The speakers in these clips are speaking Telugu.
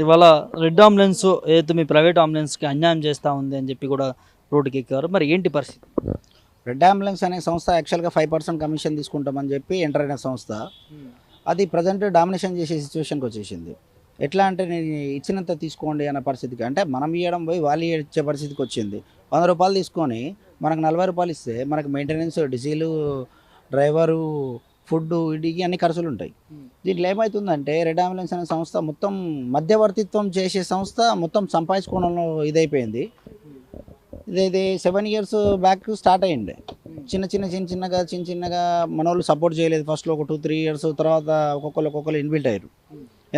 ఇవాళ రెడ్ అంబులెన్స్ ఏదైతే మీ ప్రైవేట్ అంబులెన్స్కి అన్యాయం చేస్తూ ఉంది అని చెప్పి కూడా రోడ్డుకి ఎక్కారు. మరి ఏంటి పరిస్థితి? రెడ్ అంబులెన్స్ అనే సంస్థ యాక్చువల్గా 5% కమిషన్ తీసుకుంటామని చెప్పి ఎంటర్ అయిన సంస్థ అది ప్రజెంట్ డామినేషన్ చేసే సిచ్యువేషన్కి వచ్చేసింది. ఎట్లా అంటే నేను ఇచ్చినంత తీసుకోండి అన్న పరిస్థితికి, అంటే మనం ఇవ్వడం పోయి వాళ్ళు ఇచ్చే పరిస్థితికి వచ్చింది. 100 రూపాయలు తీసుకొని మనకు 40 రూపాయలు ఇస్తే మనకు మెయింటెనెన్స్, డీజిలు, డ్రైవరు, ఫుడ్, వీటికి అన్ని ఖర్చులు ఉంటాయి. దీంట్లో ఏమవుతుందంటే రెడ్ అంబులెన్స్ అనే సంస్థ మొత్తం మధ్యవర్తిత్వం చేసే సంస్థ మొత్తం సంపాదించుకోవడంలో ఇదైపోయింది. ఇది 7 ఇయర్స్ బ్యాక్ స్టార్ట్ అయ్యిండే. చిన్నగా మనోళ్ళు సపోర్ట్ చేయలేదు. ఫస్ట్లో ఒక 2-3 ఇయర్స్ తర్వాత ఒక్కొక్కరు ఇన్బిల్ట్ అయ్యారు.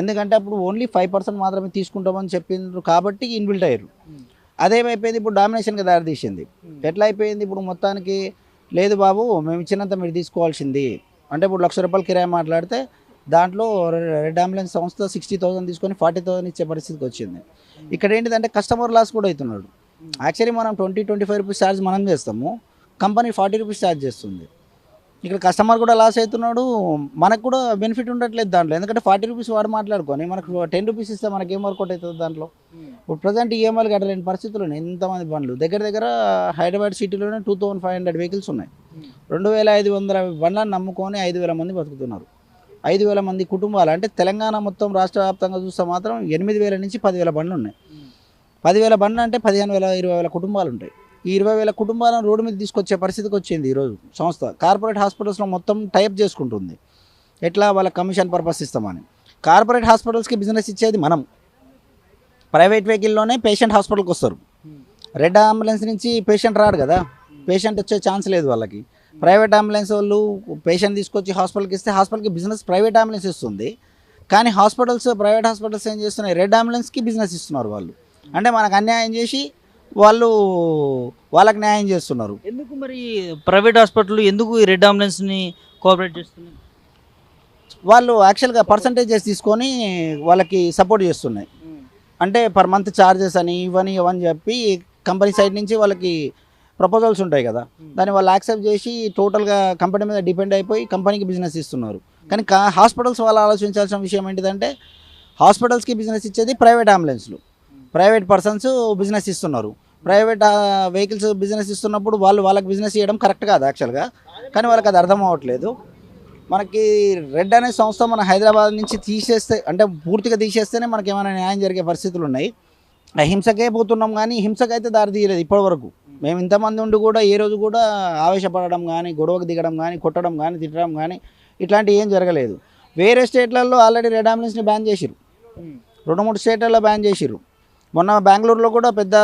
ఎందుకంటే అప్పుడు ఓన్లీ 5% మాత్రమే తీసుకుంటామని చెప్పిండ్రు కాబట్టి ఇన్బిల్ట్ అయ్యారు. అదేమైపోయింది, ఇప్పుడు డామినేషన్కి దారితీసింది. ఎట్లా అయిపోయింది ఇప్పుడు మొత్తానికి, లేదు బాబు మేము ఇచ్చినంత మీరు తీసుకోవాల్సింది అంటే ఇప్పుడు 1,00,000 రూపాయలు కిరాయి మాట్లాడితే దాంట్లో రెడ్ అంబులెన్స్ సంస్థ 60,000 తీసుకొని 40,000 ఇచ్చే పరిస్థితికి వచ్చింది. ఇక్కడ ఏంటిదంటే కస్టమర్ లాస్ కూడా అవుతున్నాడు. యాక్చువల్లీ మనం 20-25 రూపీస్ ఛార్జ్ మనం చేస్తాము, కంపెనీ 40 రూపీస్ ఛార్జ్ చేస్తుంది. ఇక్కడ కస్టమర్ కూడా లాస్ అవుతున్నాడు, మనకు కూడా బెనిఫిట్ ఉండట్లేదు దాంట్లో. ఎందుకంటే 40 రూపీస్ వాడు మాట్లాడుకొని మనకు 10 రూపీస్ ఇస్తే మనకి ఏం వర్కౌట్ అవుతుంది దాంట్లో. ఇప్పుడు ప్రజెంట్ ఈఎంఐలు కట్టలేని పరిస్థితులు ఉన్నాయి. ఎంతమంది బండ్లు దగ్గర హైదరాబాద్ సిటీలోనే 2,500 వెహికల్స్ ఉన్నాయి. 2,500 బండ్లను నమ్ముకొని 5,000 మంది బతుకుతున్నారు. 5,000 మంది కుటుంబాలు అంటే తెలంగాణ మొత్తం రాష్ట్ర వ్యాప్తంగా చూస్తే మాత్రం 8,000 నుంచి 10,000 బండ్లు ఉన్నాయి. 10,000 బండ్లు అంటే 15,000, 20,000 కుటుంబాలు ఉంటాయి. ఈ 20,000 కుటుంబాలను రోడ్డు మీద తీసుకొచ్చే పరిస్థితికి వచ్చింది ఈరోజు సంస్థ. కార్పొరేట్ హాస్పిటల్స్లో మొత్తం టైప్ చేసుకుంటుంది. ఎట్లా వాళ్ళ కమిషన్ పర్పస్ ఇస్తామని. కార్పొరేట్ హాస్పిటల్స్కి బిజినెస్ ఇచ్చేది మనం. ప్రైవేట్ వెహికల్లోనే పేషెంట్ హాస్పిటల్కి వస్తారు. రెడ్ అంబులెన్స్ నుంచి పేషెంట్ రాడు కదా, పేషెంట్ వచ్చే ఛాన్స్ లేదు వాళ్ళకి. ప్రైవేట్ అంబులెన్స్ వాళ్ళు పేషెంట్ తీసుకొచ్చి హాస్పిటల్కి ఇస్తే హాస్పిటల్కి బిజినెస్ ప్రైవేట్ అంబులెన్స్ ఇస్తుంది. కానీ ప్రైవేట్ హాస్పిటల్స్ ఏం చేస్తున్నాయి, రెడ్ అంబులెన్స్కి బిజినెస్ ఇస్తున్నారు వాళ్ళు. అంటే మనకు అన్యాయం చేసి వాళ్ళకి న్యాయం చేస్తున్నారు. ఎందుకు మరి ప్రైవేట్ హాస్పిటల్ ఎందుకు ఈ రెడ్ అంబులెన్స్ని కోఆపరేట్ చేస్తున్నాయి? వాళ్ళు యాక్చువల్గా పర్సంటేజెస్ తీసుకొని వాళ్ళకి సపోర్ట్ చేస్తున్నాయి. అంటే పర్ మంత్ ఛార్జెస్ అని ఇవని చెప్పి కంపెనీ సైడ్ నుంచి వాళ్ళకి ప్రపోజల్స్ ఉంటాయి కదా, దాన్ని వాళ్ళు యాక్సెప్ట్ చేసి టోటల్గా కంపెనీ మీద డిపెండ్ అయిపోయి కంపెనీకి బిజినెస్ ఇస్తున్నారు. కానీ హాస్పిటల్స్ వాళ్ళు ఆలోచించాల్సిన విషయం ఏంటిదంటే హాస్పిటల్స్కి బిజినెస్ ఇచ్చేది ప్రైవేట్ అంబులెన్స్లు, ప్రైవేట్ పర్సన్స్ బిజినెస్ ఇస్తున్నారు. ప్రైవేట్ వెహికల్స్ బిజినెస్ ఇస్తున్నప్పుడు వాళ్ళకి బిజినెస్ చేయడం కరెక్ట్ కాదు యాక్చువల్గా. కానీ వాళ్ళకి అది అర్థం అవ్వట్లేదు. మనకి రెడ్ అనే సంస్థ మన హైదరాబాద్ నుంచి తీసేస్తే, అంటే పూర్తిగా తీసేస్తేనే మనకి ఏమైనా న్యాయం జరిగే పరిస్థితులు ఉన్నాయి. హింసకే పోతున్నాం కానీ హింసకైతే దారి తీయలేదు ఇప్పటివరకు. మేము ఇంతమంది ఉండి కూడా ఏ రోజు కూడా ఆవేశపడడం కానీ, గొడవకు దిగడం కానీ, కొట్టడం కానీ, తిట్టడం కానీ ఇట్లాంటివి ఏం జరగలేదు. వేరే స్టేట్లలో ఆల్రెడీ రెడ్ అంబులెన్స్ని బ్యాన్ చేసిరు. 2-3 స్టేట్లలో బ్యాన్ చేసిరు. మొన్న బెంగళూరులో కూడా పెద్ద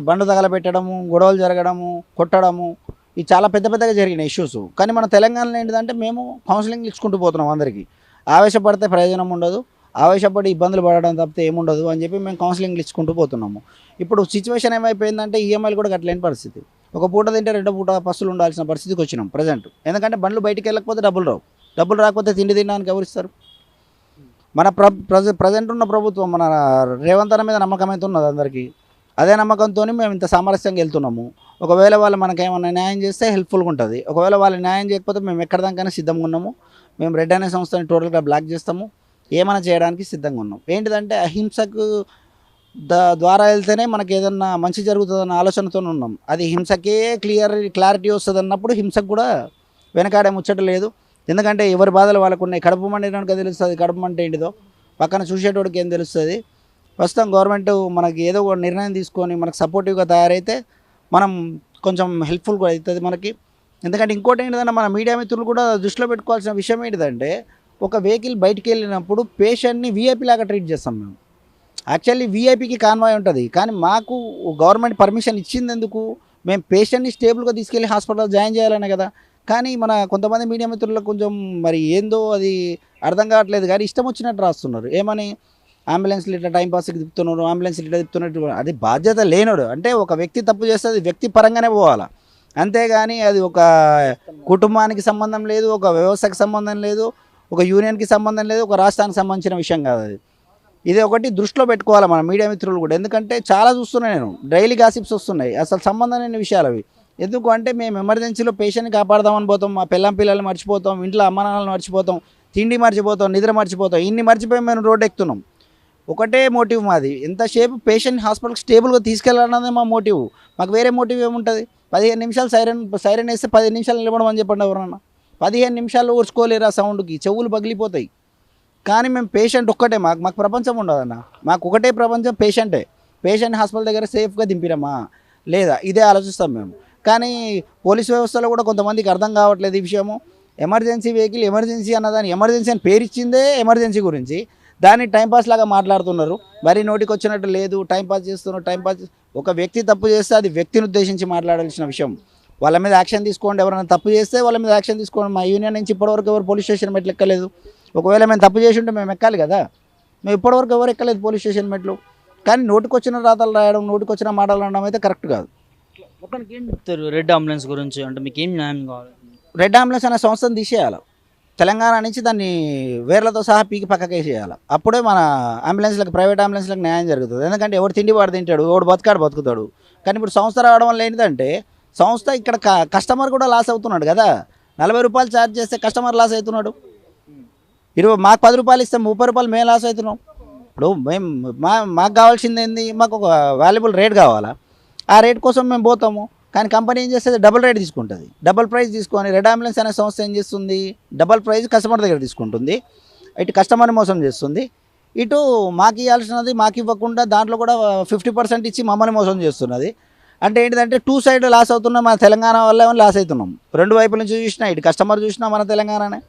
బండ్లు తగలబెట్టడము, గొడవలు జరగడము, కొట్టడము, ఇవి చాలా పెద్దగా జరిగిన ఇష్యూస్. కానీ మన తెలంగాణలో ఏంటిదంటే మేము కౌన్సిలింగ్ ఇచ్చుకుంటూ పోతున్నాం అందరికీ. ఆవేశపడితే ప్రయోజనం ఉండదు, ఆవేశపడి ఇబ్బందులు పడడం తప్పితే ఏముండదు అని చెప్పి మేము కౌన్సిలింగ్లు ఇచ్చుకుంటూ పోతున్నాము. ఇప్పుడు సిచ్యువేషన్ ఏమైపోయిందంటే ఈఎంఐలు కూడా కట్టలేని పరిస్థితి. ఒక పూట తింటే 2 పూట పస్తులు ఉండాల్సిన పరిస్థితికి వచ్చినాం ప్రజెంట్. ఎందుకంటే బండ్లు బయటికి వెళ్ళకపోతే డబ్బులు రాకపోతే తిండి తినడానికి ఎవరు ఇస్తారు? మన ప్రజెంట్ ఉన్న ప్రభుత్వం మన రేవంత్ అన్న మీద నమ్మకం అయితే ఉన్నది అందరికీ. అదే నమ్మకంతో మేము ఇంత సామరస్యంగా వెళ్తున్నాము. ఒకవేళ వాళ్ళు మనకేమన్నా న్యాయం చేస్తే హెల్ప్ఫుల్గా ఉంటుంది. ఒకవేళ వాళ్ళు న్యాయం చేయకపోతే మేము ఎక్కడ దానికైనా సిద్ధంగా ఉన్నాము. మేము రెడ్ అనే సంస్థని టోటల్గా బ్లాక్ చేస్తాము, ఏమైనా చేయడానికి సిద్ధంగా ఉన్నాం. ఏంటిదంటే అహింసకు ద్వారా వెళ్తేనే మనకి ఏదన్నా మంచి జరుగుతుందన్న ఆలోచనతో ఉన్నాం. అది హింసకే క్లారిటీ వస్తుంది అన్నప్పుడు హింసకు కూడా వెనకాడే ముచ్చట లేదు. ఎందుకంటే ఎవరి బాధలు వాళ్ళకు ఉన్నాయి. కడుపు మండినానికి తెలుస్తుంది కడుపు మంట ఏంటిదో, పక్కన చూసేటోడికి ఏం తెలుస్తుంది. ప్రస్తుతం గవర్నమెంట్ మనకి ఏదో ఒక నిర్ణయం తీసుకొని మనకు సపోర్టివ్గా తయారైతే మనం కొంచెం హెల్ప్ఫుల్గా అవుతుంది మనకి. ఎందుకంటే ఇంకోటి ఏంటిదన్నా మన మీడియా మిత్రులు కూడా దృష్టిలో పెట్టుకోవాల్సిన విషయం ఏంటిదంటే ఒక వెహికల్ బయటికి వెళ్ళినప్పుడు పేషెంట్ని వీఐపీ లాగా ట్రీట్ చేస్తాం మేము. యాక్చువల్లీ వీఐపీకి కాన్వాయ్ ఉంటుంది, కానీ మాకు గవర్నమెంట్ పర్మిషన్ ఇచ్చింది ఎందుకు, మేము పేషెంట్ని స్టేబుల్గా తీసుకెళ్ళి హాస్పిటల్లో జాయిన్ చేయాలనే కదా. కానీ మన కొంతమంది మీడియా మిత్రులకు కొంచెం మరి ఏందో అది అర్థం కావట్లేదు. కానీ ఇష్టం వచ్చినట్టు రాస్తున్నారు. ఏమని అంబులెన్స్లు ఇట్లా టైంపాస్కి తిప్పుతున్నారు, అంబులెన్స్ ఇట్లా తిప్పుతున్నట్టు. అది బాధ్యత లేనోడు. అంటే ఒక వ్యక్తి తప్పు చేస్తే అది వ్యక్తి పరంగానే పోవాలా, అంతేగాని అది ఒక కుటుంబానికి సంబంధం లేదు, ఒక వ్యవస్థకి సంబంధం లేదు, ఒక యూనియన్కి సంబంధం లేదు, ఒక రాష్ట్రానికి సంబంధించిన విషయం కాదు అది. ఇది ఒకటి దృష్టిలో పెట్టుకోవాలి మన మీడియా మిత్రులు కూడా. ఎందుకంటే చాలా చూస్తున్నాను నేను, డైలీ గాసిప్స్ వస్తున్నాయి, అసలు సంబంధం లేని విషయాలు అవి. ఎందుకు అంటే మేము ఎమర్జెన్సీలో పేషెంట్ని కాపాడదామని పోతాం, మా పిల్లల్ని మర్చిపోతాం, ఇంట్లో అమ్మ నాన్నలు మర్చిపోతాం, తిండి మర్చిపోతాం, నిద్ర మర్చిపోతాం, ఇన్ని మర్చిపోయి మేము రోడ్డు ఎక్కుతున్నాం. ఒకటే మోటివ్ మాది, ఎంతసేపు పేషెంట్ హాస్పిటల్కి స్టేబుల్గా తీసుకెళ్ళాలన్నదే మా మోటివ్. మాకు వేరే మోటివ్ ఏముంటుంది? 15 నిమిషాలు సైరన్ వేస్తే 15 నిమిషాలు నిలబడమని చెప్పండి ఎవరన్నా. 15 నిమిషాలు ఓర్చుకోలేరు ఆ సౌండ్కి, చెవులు పగిలిపోతాయి. కానీ మేము పేషెంట్ ఒక్కటే, మాకు ప్రపంచం ఉండదన్న. మాకు ఒకటే ప్రపంచం పేషెంటే. పేషెంట్ హాస్పిటల్ దగ్గర సేఫ్గా దింపిరమ్మా లేదా, ఇదే ఆలోచిస్తాం మేము. కానీ పోలీస్ వ్యవస్థలో కూడా కొంతమందికి అర్థం కావట్లేదు ఈ విషయము. ఎమర్జెన్సీ వెహికల్, ఎమర్జెన్సీ అన్నదాన్ని ఎమర్జెన్సీ అని పేరు ఇచ్చిందే ఎమర్జెన్సీ గురించి, దాన్ని టైంపాస్ లాగా మాట్లాడుతున్నారు. మరి నోటికి వచ్చినట్టు లేదు, టైంపాస్ చేస్తున్నారు. ఒక వ్యక్తి తప్పు చేస్తే అది వ్యక్తిని ఉద్దేశించి మాట్లాడాల్సిన విషయం. వాళ్ళ మీద యాక్షన్ తీసుకోండి, ఎవరైనా తప్పు చేస్తే వాళ్ళ మీద యాక్షన్ తీసుకోండి. మా యూనియన్ నుంచి ఇప్పటివరకు ఎవరు పోలీస్ స్టేషన్ మెట్లు ఎక్కలేదు. ఒకవేళ మేము తప్పు చేసి ఉంటే మేము ఎక్కాలి కదా. మేము ఇప్పటివరకు ఎవరు ఎక్కలేదు పోలీస్ స్టేషన్ మెట్లు. కానీ నోటికొచ్చిన రాతలు రాయడం, నోటికొచ్చిన మాటలు అనడం అయితే కరెక్ట్ కాదు. మొత్తానికి ఏం చెప్తారు రెడ్ అంబులెన్స్ గురించి? అంటే మీకు ఏం న్యాయం కావాలి? రెడ్ అంబులెన్స్ అనే సంస్థను తీసేయాలి. తెలంగాణ నుంచి దాన్ని వేర్లతో సహా పీకి పక్కకే చేయాలి. అప్పుడే మన అంబులెన్స్లకు, ప్రైవేట్ అంబులెన్స్లకు న్యాయం జరుగుతుంది. ఎందుకంటే ఎవడు తిండి వాడు తింటాడు, ఎవడు బతుకుతాడు. కానీ ఇప్పుడు సంస్థ రావడం వల్ల ఏంటంటే, సంస్థ ఇక్కడ కస్టమర్ కూడా లాస్ అవుతున్నాడు కదా. 40 రూపాయలు ఛార్జ్ చేస్తే కస్టమర్ లాస్ అవుతున్నాడు. మాకు 10 రూపాయలు ఇస్తే 30 రూపాయలు మేము లాస్ అవుతున్నాం. ఇప్పుడు మాకు కావాల్సింది ఏంది? మాకు ఒక వాల్యుబుల్ రేట్ కావాలా. ఆ రేట్ కోసం మేము పోతాము. కానీ కంపెనీ ఏం చేస్తుంది? డబుల్ రేట్ తీసుకుంటుంది. డబుల్ ప్రైస్ తీసుకొని రెడ్ అంబులెన్స్ అనే సంస్థ ఏం చేస్తుంది? డబుల్ ప్రైస్ కస్టమర్ దగ్గర తీసుకుంటుంది. ఇటు కస్టమర్ని మోసం చేస్తుంది, ఇటు మాకు ఇవ్వాల్సినది మాకు ఇవ్వకుండా దాంట్లో కూడా 50% ఇచ్చి మమ్మల్ని మోసం చేస్తున్నది. అంటే ఏంటిదంటే 2 సైడ్ లాస్ అవుతున్నాం. మన తెలంగాణ వల్ల లాస్ అవుతున్నాం. 2 వైపుల నుంచి చూసినా, ఇటు కస్టమర్ చూసినా మన తెలంగాణనే,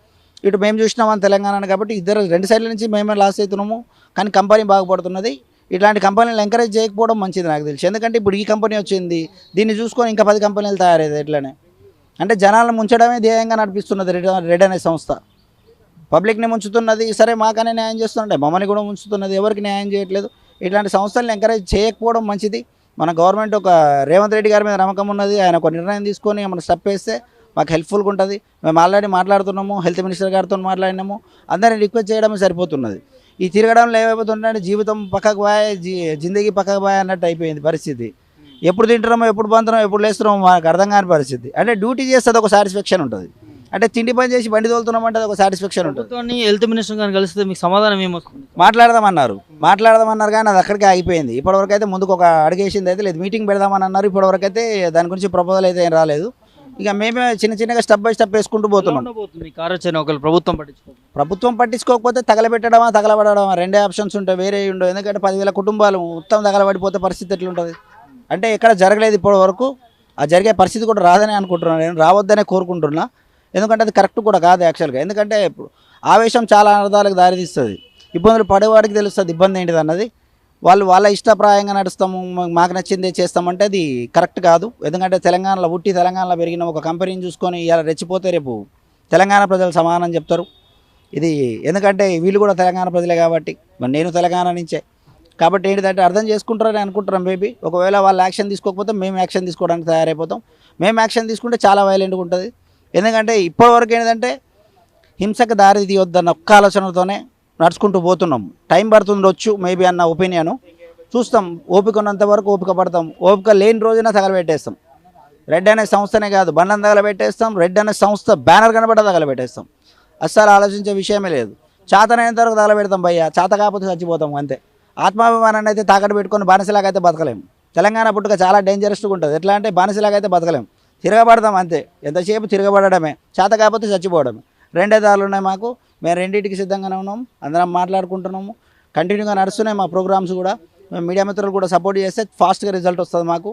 ఇటు మేము చూసినా మన తెలంగాణనే. కాబట్టి 2 సైడ్ల నుంచి మేమే లాస్ అవుతున్నాము. కానీ కంపెనీ బాగుపడుతున్నది. ఇట్లాంటి కంపెనీలు ఎంకరేజ్ చేయకపోవడం మంచిది నాకు తెలిసి. ఎందుకంటే ఇప్పుడు ఈ కంపెనీ వచ్చింది, దీన్ని చూసుకొని ఇంకా 10 కంపెనీలు తయారయ్యేది ఎట్లనే. అంటే జనాలను ముంచడమే ధ్యేయంగా నడిపిస్తున్నది రెడ్ అనే సంస్థ. పబ్లిక్ని ముంచుతున్నది. సరే మాకనే న్యాయం చేస్తుంటే మమ్మల్ని కూడా ముంచుతున్నది, ఎవరికి న్యాయం చేయట్లేదు. ఇట్లాంటి సంస్థలను ఎంకరేజ్ చేయకపోవడం మంచిది. మన గవర్నమెంట్ ఒక రేవంత్ రెడ్డి గారి మీద నమ్మకం ఉన్నది. ఆయన ఒక నిర్ణయం తీసుకొని మనం స్టెప్ వేస్తే మాకు హెల్ప్ఫుల్గా ఉంటుంది. మేము ఆల్రెడీ మాట్లాడుతున్నాము, హెల్త్ మినిస్టర్ గారితో మాట్లాడినాము. అందరినీ రిక్వెస్ట్ చేయడమే సరిపోతున్నది. ఈ తిరగడంలో ఏమైపోతుందంటే జీవితం పక్కకు పోయే, జిందగీ పక్కకు పోయే అన్నట్టు అయిపోయింది పరిస్థితి. ఎప్పుడు తింటున్నామో, ఎప్పుడు బంతున్నామో, ఎప్పుడు లేస్తున్నామో మాకు అర్థం కాని పరిస్థితి. అంటే డ్యూటీ చేస్తే ఒక సాటిస్ఫాక్షన్ ఉంటుంది. అంటే తిండి పని చేసి బండి తోలుతున్నామంటే అది ఒక సాటిస్ఫాక్షన్ ఉంటుంది. హెల్త్ మినిస్టర్ గారిని కలిస్తే మీకు సమాధానం ఏమొస్తుంది? మాట్లాడదామన్నారు కానీ అది అక్కడికే ఆగిపోయింది. ఇప్పటివరకు అయితే ముందుకు ఒక అడిగేసింది అయితే లేదు. మీటింగ్ పెడదామని అన్నారు. ఇప్పటివరకు అయితే దాని గురించి ప్రపోజల్ అయితే ఏం రాలేదు. ఇక మేమే చిన్నగా స్టెప్ బై స్టెప్ వేసుకుంటూ పోతున్నాం. ప్రభుత్వం పట్టించుకోకపోతే తగలబెట్టడమా 2 ఆప్షన్స్ ఉంటాయి, వేరే ఉండవు. ఎందుకంటే 10,000 కుటుంబాలు మొత్తం తగలబడిపోతే పరిస్థితి ఎట్లుంటుంది? అంటే ఎక్కడ జరగలేదు ఇప్పటి వరకు. ఆ జరిగే పరిస్థితి కూడా రాదని అనుకుంటున్నాను నేను, రావద్దనే కోరుకుంటున్నా. ఎందుకంటే అది కరెక్ట్ కూడా కాదు యాక్చువల్గా. ఎందుకంటే ఇప్పుడు ఆవేశం చాలా అనర్థాలకు దారితీస్తుంది. ఇబ్బందులు పడేవాడికి తెలుస్తుంది ఇబ్బంది ఏంటిది అన్నది. వాళ్ళ ఇష్టప్రాయంగా నడుస్తాము, మాకు నచ్చిందే చేస్తామంటే అది కరెక్ట్ కాదు. ఎందుకంటే తెలంగాణలో పెరిగిన ఒక కంపెనీని చూసుకొని ఇలా రెచ్చిపోతే రేపు తెలంగాణ ప్రజలు సమానం చెప్తారు. ఇది ఎందుకంటే వీళ్ళు కూడా తెలంగాణ ప్రజలే కాబట్టి, మరి నేను తెలంగాణ నుంచే కాబట్టి ఏంటిదంటే అర్థం చేసుకుంటారని అనుకుంటున్నాం మేబీ. ఒకవేళ వాళ్ళు యాక్షన్ తీసుకోకపోతే మేము యాక్షన్ తీసుకోవడానికి తయారైపోతాం. మేము యాక్షన్ తీసుకుంటే చాలా వైలెంట్గా ఉంటుంది. ఎందుకంటే ఇప్పటివరకు ఏంటంటే హింసకు దారి తీయొద్దన్న ఒక్క ఆలోచనతోనే నడుచుకుంటూ పోతున్నాం. టైం పడుతుండొచ్చు మేబీ అన్న ఒపీనియను. చూస్తాం, ఓపిక ఉన్నంత వరకు ఓపిక పడతాం. ఓపిక లేని రోజున తగలబెట్టేస్తాం. రెడ్ అనే సంస్థనే కాదు, బండ్లను తగలబెట్టేస్తాం. రెడ్ అనే సంస్థ బ్యానర్ కనబడ్డా తగలబెట్టేస్తాం. అస్సలు ఆలోచించే విషయమే లేదు. చేతనైనంత వరకు తగలబెడతాం భయ్యా, చేత కాకపోతే చచ్చిపోతాం అంతే. ఆత్మాభిమానాన్ని అయితే తాకట్టు పెట్టుకొని బానిసలాగా అయితే బతకలేము. తెలంగాణ పుట్టుక చాలా డేంజరస్గా ఉంటుంది. ఎట్లా అంటే బానిసలాగా అయితే బతకలేము, తిరగబడతాం అంతే. ఎంతసేపు తిరగబడమే, చేత కాకపోతే చచ్చిపోవడమే. 2 దారులు ఉన్నాయి మాకు. మేము రెండింటికి సిద్ధంగానే ఉన్నాము. అందరం మాట్లాడుకుంటున్నాము. కంటిన్యూగా నడుస్తున్నాయి మా ప్రోగ్రామ్స్ కూడా. మేము మీడియా మిత్రులు కూడా సపోర్ట్ చేస్తే ఫాస్ట్గా రిజల్ట్ వస్తుంది మాకు.